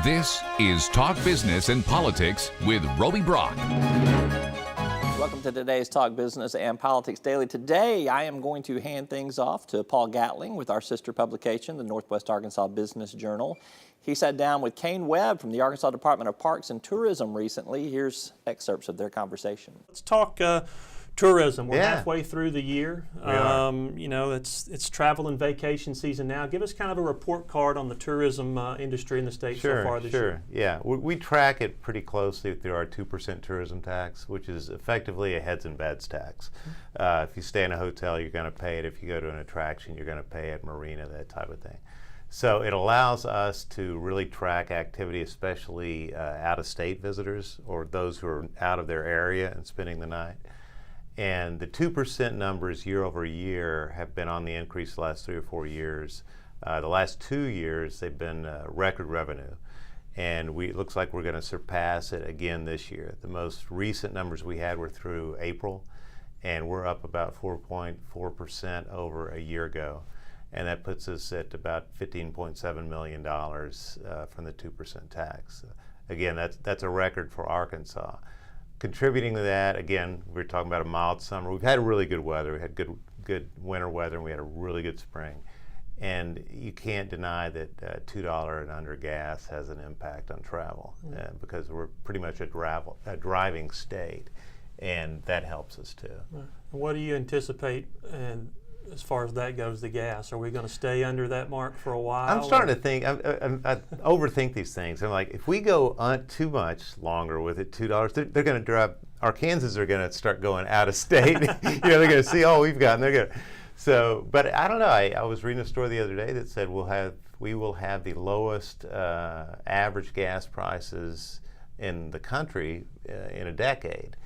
This is Talk Business and Politics with Roby Brock. Welcome to today's Talk Business and Politics Daily. Today, I am going to hand things off to Paul Gatling with our sister publication, the Northwest Arkansas Business Journal. He sat down with Kane Webb from the Arkansas Department of Parks and Tourism recently. Here's excerpts of their conversation. Let's talk tourism. We're halfway through the year. We You know, it's travel and vacation season now. Give us kind of a report card on the tourism industry in the state so far this year. Yeah, we track it pretty closely through our 2% tourism tax, which is effectively a heads and beds tax. If you stay in a hotel, you're going to pay it. If you go to an attraction, you're going to pay it, marina, that type of thing. So it allows us to really track activity, especially out-of-state visitors or those who are out of their area and spending the night. And the 2% numbers year over year have been on the increase the last 3 or 4 years. The last 2 years, they've been record revenue. And it looks like we're going to surpass it again this year. The most recent numbers we had were through April, and we're up about 4.4% over a year ago. And that puts us at about $15.7 million from the 2% tax. Again, that's a record for Arkansas. Contributing to that, again, we're talking about a mild summer. We've had really good weather. We had good winter weather, and we had a really good spring. And you can't deny that $2 and under gas has an impact on travel because we're pretty much a driving state, and that helps us too. Right. What do you anticipate as far as that goes, the gas? Are we going to stay under that mark for a while? I'm starting to think, I overthink these things. I'm like, if we go on too much longer with it, $2, they're going to drive, Arkansans are going to start going out of state. They're going to see, oh, we've gotten, they're going to. So, but I don't know, I was reading a story the other day that said we will have the lowest average gas prices in the country in a decade.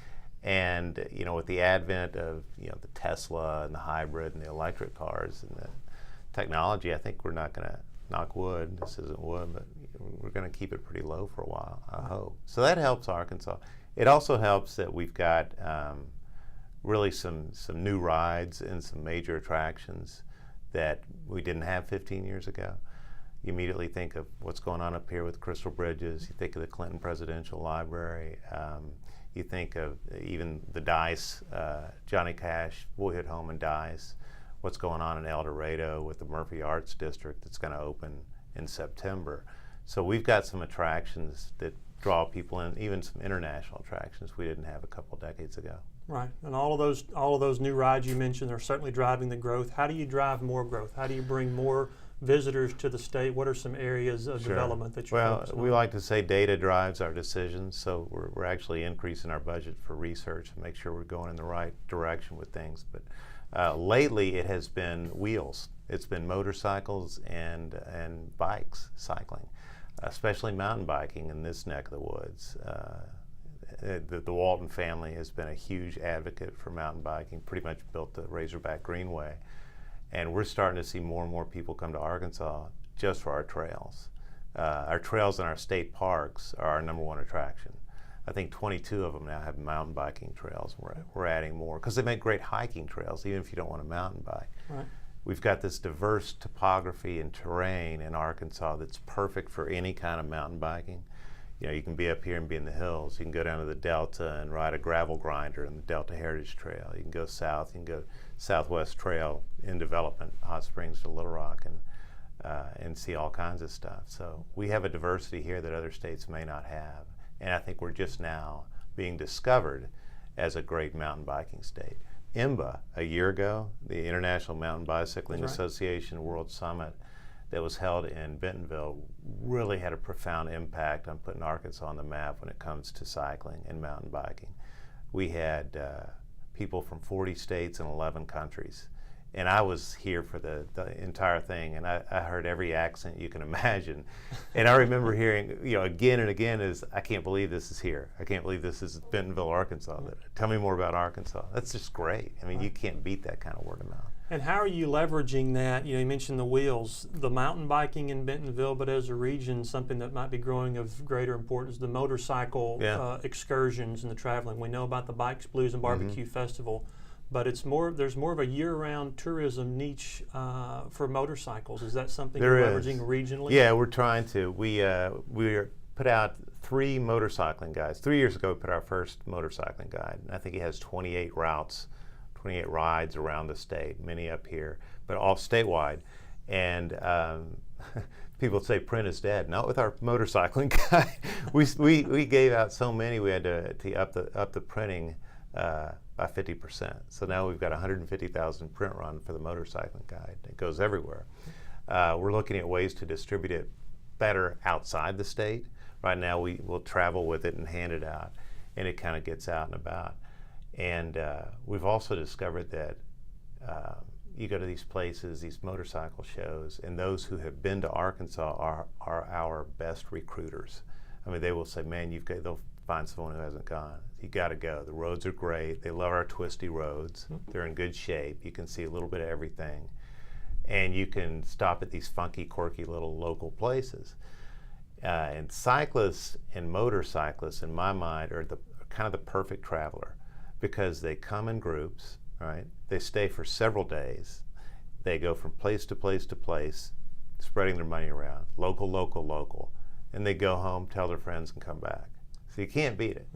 And with the advent of the Tesla and the hybrid and the electric cars and the technology, I think we're not going to, knock wood, this isn't wood, but we're going to keep it pretty low for a while, I hope. So that helps Arkansas. It also helps that we've got really some new rides and some major attractions that we didn't have 15 years ago. You immediately think of what's going on up here with Crystal Bridges. You think of the Clinton Presidential Library. You think of even the Dice, Johnny Cash, Boyhood Home and Dice, what's going on in El Dorado with the Murphy Arts District that's going to open in September. So we've got some attractions that draw people in, even some international attractions we didn't have a couple decades ago. Right, and all of those new rides you mentioned are certainly driving the growth. How do you drive more growth? How do you bring more visitors to the state? What are some areas of development that you're focusing on? We like to say data drives our decisions, so we're actually increasing our budget for research to make sure we're going in the right direction with things. But lately it has been wheels. It's been motorcycles and bikes, cycling, especially mountain biking in this neck of the woods. The Walton family has been a huge advocate for mountain biking, pretty much built the Razorback Greenway. And we're starting to see more and more people come to Arkansas just for our trails. Our trails in our state parks are our #1 attraction. I think 22 of them now have mountain biking trails. We're adding more because they make great hiking trails, even if you don't want to mountain bike. Right. We've got this diverse topography and terrain in Arkansas that's perfect for any kind of mountain biking. You can be up here and be in the hills. You can go down to the Delta and ride a gravel grinder in the Delta Heritage Trail. You can go south. You can go Southwest Trail in development, Hot Springs to Little Rock, and see all kinds of stuff. So we have a diversity here that other states may not have. And I think we're just now being discovered as a great mountain biking state. IMBA, a year ago, the International Mountain Bicycling Association World Summit that was held in Bentonville, really had a profound impact on putting Arkansas on the map when it comes to cycling and mountain biking. We had people from 40 states and 11 countries. And I was here for the entire thing, and I heard every accent you can imagine. And I remember hearing, again and again, I can't believe this is here. I can't believe this is Bentonville, Arkansas. Tell me more about Arkansas. That's just great. I mean, you can't beat that kind of word of mouth. And how are you leveraging that? You mentioned the wheels, the mountain biking in Bentonville, but as a region, something that might be growing of greater importance, the motorcycle excursions and the traveling. We know about the Bikes, Blues, and Barbecue Festival. but there's more of a year-round tourism niche for motorcycles. Is that something There you're is. leveraging regionally? Yeah, we're trying to. We put out 3 motorcycling guides. 3 years ago, we put our first motorcycling guide. And I think he has 28 routes, 28 rides around the state, many up here, but all statewide. And people say print is dead. Not with our motorcycling guide. we gave out so many, we had to up the printing by 50%. So now we've got 150,000 print run for the motorcycling guide. It goes everywhere. We're looking at ways to distribute it better outside the state. Right now we will travel with it and hand it out, and it kind of gets out and about. And we've also discovered that you go to these places, these motorcycle shows, and those who have been to Arkansas are our best recruiters. I mean, they will say, man, they'll find someone who hasn't gone. You got to go. The roads are great. They love our twisty roads. They're in good shape. You can see a little bit of everything. And you can stop at these funky, quirky little local places. And cyclists and motorcyclists, in my mind, are kind of the perfect traveler, because they come in groups, right? They stay for several days. They go from place to place to place, spreading their money around, local, local, local. And they go home, tell their friends, and come back. So you can't beat it.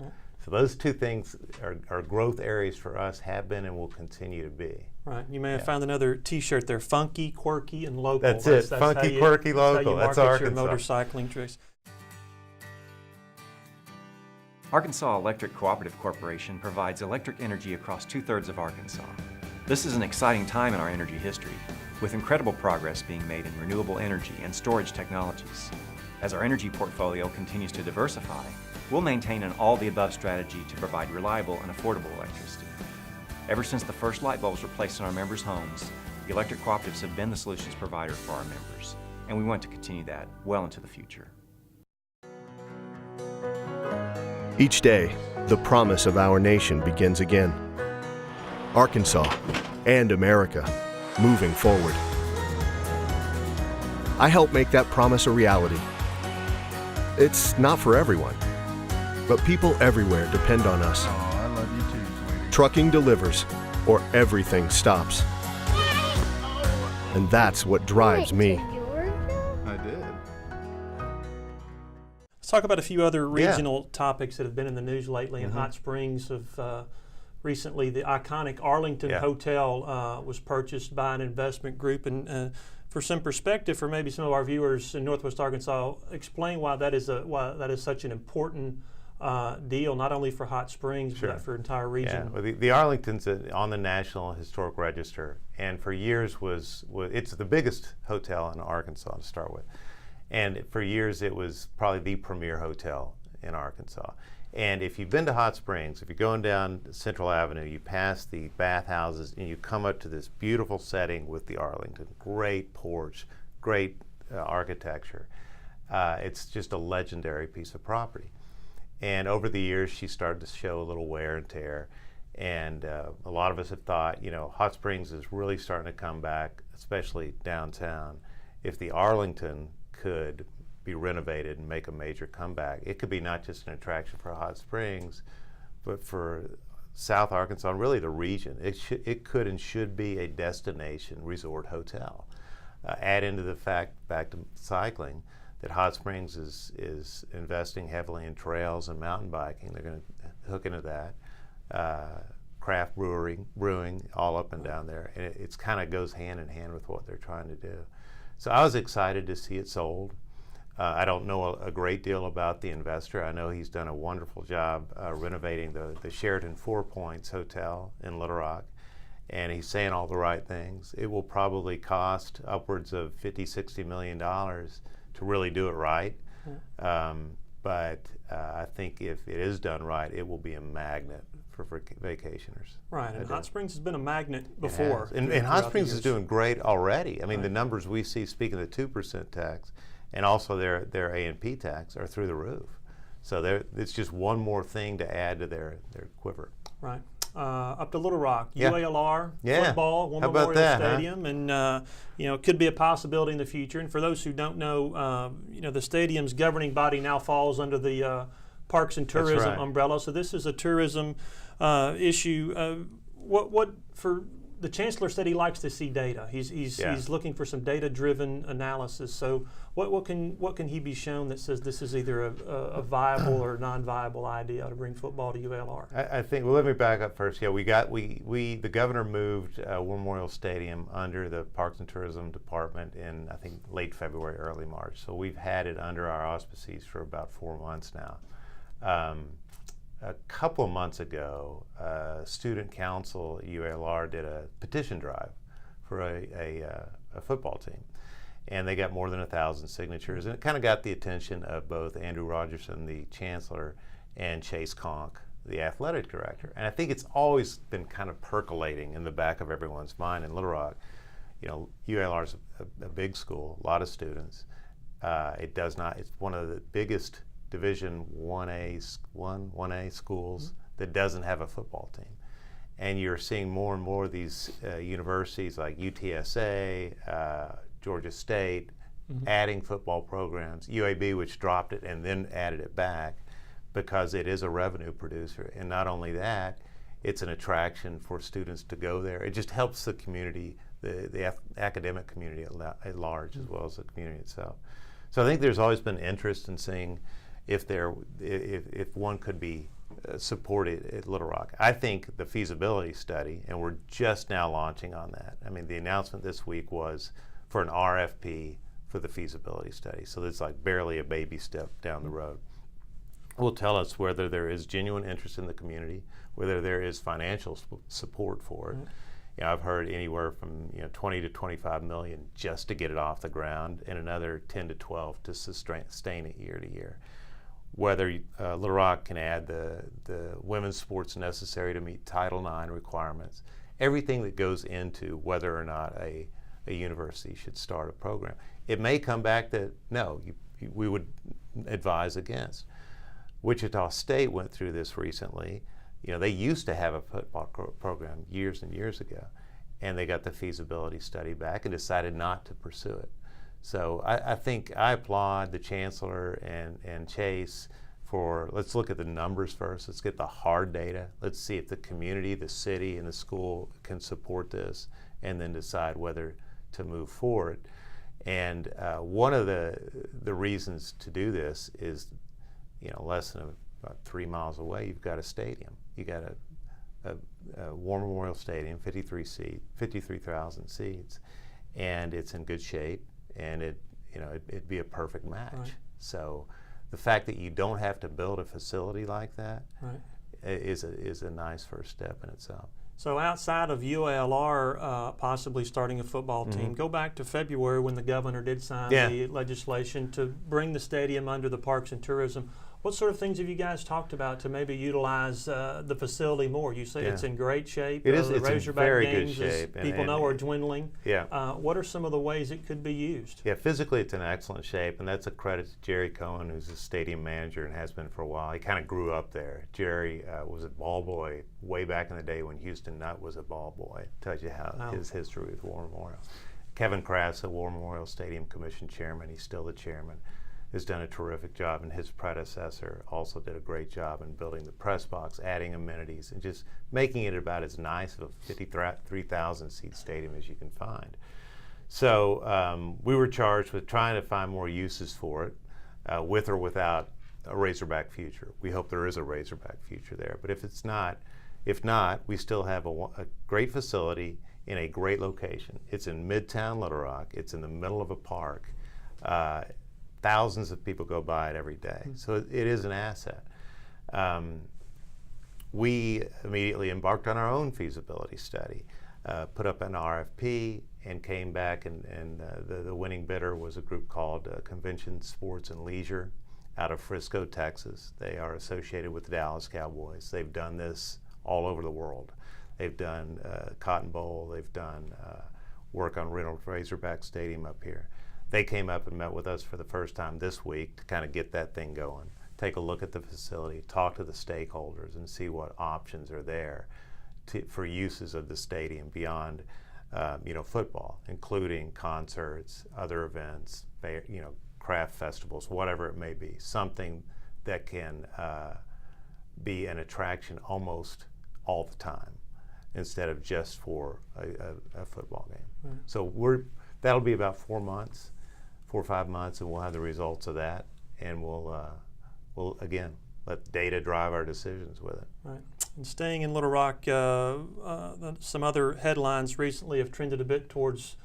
So those 2 things are growth areas for us, have been, and will continue to be. Right. You may have found another T-shirt there: funky, quirky, and local. That's it. Funky, quirky, local. That's Arkansas. your motorcycling tricks. Arkansas Electric Cooperative Corporation provides electric energy across 2/3 of Arkansas. This is an exciting time in our energy history, with incredible progress being made in renewable energy and storage technologies. As our energy portfolio continues to diversify, we'll maintain an all-the-above strategy to provide reliable and affordable electricity. Ever since the first light bulbs were placed in our members' homes, the electric cooperatives have been the solutions provider for our members, and we want to continue that well into the future. Each day, the promise of our nation begins again. Arkansas and America, moving forward. I help make that promise a reality. It's not for everyone, but people everywhere depend on us. Oh, I love you too, sweetie. Trucking delivers, or everything stops. And that's what drives me. I did. Let's talk about a few other regional topics that have been in the news lately. In Hot Springs, recently, the iconic Arlington Hotel was purchased by an investment group. And for some perspective, for maybe some of our viewers in Northwest Arkansas, explain why that is such an important deal, not only for Hot Springs, but for the entire region. Yeah, well, the Arlington's on the National Historic Register, and for years it's the biggest hotel in Arkansas to start with. And for years it was probably the premier hotel in Arkansas. And if you've been to Hot Springs, if you're going down Central Avenue, you pass the bathhouses and you come up to this beautiful setting with the Arlington. Great porch, great architecture. It's just a legendary piece of property. And over the years, she started to show a little wear and tear. And a lot of us have thought, Hot Springs is really starting to come back, especially downtown. If the Arlington could be renovated and make a major comeback, it could be not just an attraction for Hot Springs, but for South Arkansas and really the region. It could and should be a destination resort hotel. Add into the fact, back to cycling, that Hot Springs is investing heavily in trails and mountain biking. They're going to hook into that. Craft brewing all up and down there. And it kind of goes hand in hand with what they're trying to do. So I was excited to see it sold. I don't know a great deal about the investor. I know he's done a wonderful job renovating the Sheraton Four Points Hotel in Little Rock, and he's saying all the right things. It will probably cost upwards of $50–60 million to really do it right, but I think if it is done right, it will be a magnet for vacationers. Right, and Hot Springs has been a magnet before. And Hot Springs is doing great already. I mean, the numbers we see, speaking of the 2% tax, and also their A&P tax are through the roof. So it's just one more thing to add to their quiver. Right. Up to Little Rock, UALR, football, War How about Memorial that, Stadium, and it could be a possibility in the future. And for those who don't know, the stadium's governing body now falls under the Parks and Tourism umbrella. So this is a tourism issue. what for the chancellor said he likes to see data. He's looking for some data-driven analysis. So what can he be shown that says this is either a viable or non-viable idea to bring football to ULR? I think. Well, let me back up first. Yeah, the governor moved War Memorial Stadium under the Parks and Tourism Department in, I think, late February, early March. So we've had it under our auspices for about 4 months now. A couple of months ago, student council at ULR did a petition drive for a football team, and they got more than 1,000 signatures, and it kind of got the attention of both Andrew Rogerson, the chancellor, and Chase Conk, the athletic director. And I think it's always been kind of percolating in the back of everyone's mind in Little Rock. You know, ULR is a big school, a lot of students. It's one of the biggest Division 1A schools that doesn't have a football team. And you're seeing more and more of these universities like UTSA, Georgia State, adding football programs, UAB, which dropped it and then added it back because it is a revenue producer. And not only that, it's an attraction for students to go there. It just helps the community, the academic community at large, as well as the community itself. So I think there's always been interest in seeing if one could be supported at Little Rock. I think the feasibility study, and we're just now launching on that. I mean, the announcement this week was for an RFP for the feasibility study. So it's like barely a baby step down the road. Will tell us whether there is genuine interest in the community, whether there is financial support for it. You know, I've heard anywhere from 20 to 25 million just to get it off the ground, and another 10 to 12 to sustain it year to year. Whether Little Rock can add the women's sports necessary to meet Title IX requirements, everything that goes into whether or not a university should start a program. It may come back that no, we would advise against. Wichita State went through this recently. You know, they used to have a football program years and years ago, and they got the feasibility study back and decided not to pursue it. So I think I applaud the chancellor and Chase for, let's look at the numbers first. Let's get the hard data. Let's see if the community, the city, and the school can support this, and then decide whether to move forward. And one of the reasons to do this is, less than about 3 miles away, you've got a stadium. You got a War Memorial Stadium, 53,000 seats, and it's in good shape. And it'd be a perfect match. Right. So the fact that you don't have to build a facility like that is a nice first step in itself. So outside of ULR possibly starting a football team, go back to February when the governor did sign the legislation to bring the stadium under the Parks and Tourism. What sort of things have you guys talked about to maybe utilize the facility more? You say it's in great shape. It is. The It's Razorback in very games, good shape. as people know, are dwindling. Yeah. What are some of the ways it could be used? Yeah, physically it's in excellent shape, and that's a credit to Jerry Cohen, who's the stadium manager and has been for a while. He kind of grew up there. Jerry was a ball boy way back in the day when Houston Nutt was a ball boy. Tells you how his history with War Memorial. Kevin Kraft, the War Memorial Stadium Commission chairman, he's still the chairman, has done a terrific job, and his predecessor also did a great job in building the press box, adding amenities, and just making it about as nice of a 53,000 seat stadium as you can find. So we were charged with trying to find more uses for it, with or without a Razorback future. We hope there is a Razorback future there, but if not, we still have a great facility in a great location. It's in Midtown Little Rock. It's in the middle of a park. Thousands of people go by it every day. So it is an asset. We immediately embarked on our own feasibility study, put up an RFP, and came back, and the winning bidder was a group called Convention Sports and Leisure out of Frisco, Texas. They are associated with the Dallas Cowboys. They've done this all over the world. They've done Cotton Bowl. They've done work on Reynolds Razorback Stadium up here. They came up and met with us for the first time this week to kind of get that thing going, take a look at the facility, talk to the stakeholders, and see what options are there for uses of the stadium beyond football, including concerts, other events, craft festivals, whatever it may be, something that can be an attraction almost all the time. instead of just for a football game. So that'll be about 4 months, 4 or 5 months, and we'll have the results of that, and we'll again let data drive our decisions with it. Right. And staying in Little Rock, some other headlines recently have trended a bit towards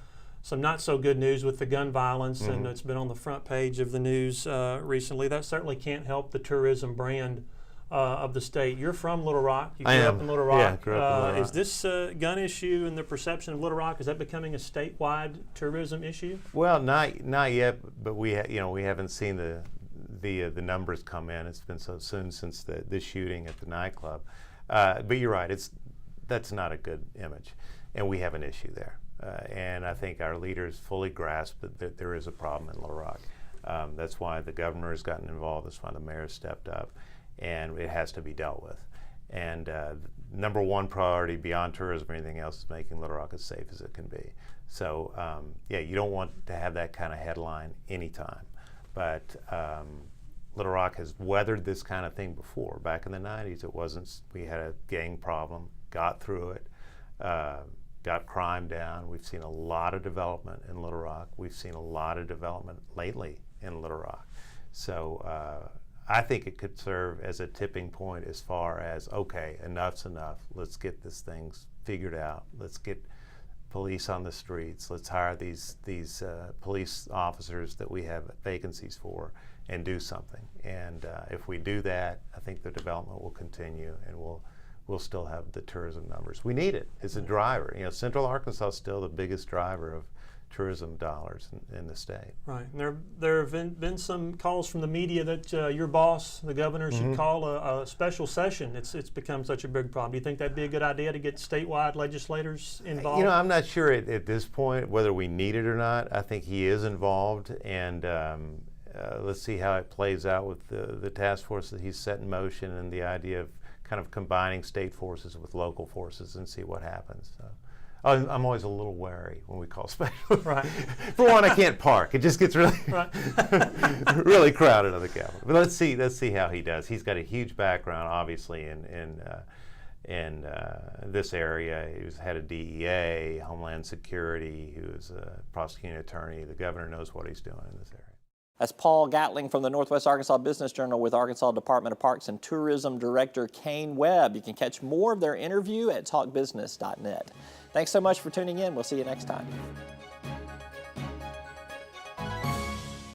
some not so good news with the gun violence, and it's been on the front page of the news recently. That certainly can't help the tourism brand of the state. You're from Little Rock. You grew up in Little Rock. Yeah, grew up in Little Rock. Is this gun issue and the perception of Little Rock, is that becoming a statewide tourism issue? Well, not yet, but we haven't seen the numbers come in. It's been so soon since the shooting at the nightclub. But you're right. That's not a good image, and we have an issue there. And I think our leaders fully grasp that there is a problem in Little Rock. That's why the governor has gotten involved. That's why the mayor stepped up, and it has to be dealt with. And number one priority beyond tourism or anything else is making Little Rock as safe as it can be. So yeah, you don't want to have that kind of headline anytime. But Little Rock has weathered this kind of thing before. Back in the 90s, we had a gang problem, got through it, got crime down. We've seen a lot of development in Little Rock. We've seen a lot of development lately in Little Rock. So I think it could serve as a tipping point as far as, okay, enough's enough. Let's get this thing figured out. Let's get police on the streets. Let's hire these police officers that we have vacancies for and do something. And if we do that, I think the development will continue, and we'll still have the tourism numbers. We need it. It's a driver. Central Arkansas is still the biggest driver of tourism dollars in the state. Right. And there have been some calls from the media that your boss, the governor, should call a special session. It's become such a big problem. Do you think that'd be a good idea to get statewide legislators involved? I'm not sure at this point whether we need it or not. I think he is involved, and let's see how it plays out with the task force that he's set in motion, and the idea of kind of combining state forces with local forces and see what happens. So, I'm always a little wary when we call special. Right. For one, I can't park. It just gets really really crowded on the Capitol. But let's see how he does. He's got a huge background, obviously, in this area. He was head of DEA, Homeland Security. He was a prosecuting attorney. The governor knows what he's doing in this area. That's Paul Gatling from the Northwest Arkansas Business Journal with Arkansas Department of Parks and Tourism Director Kane Webb. You can catch more of their interview at talkbusiness.net. Thanks so much for tuning in. We'll see you next time.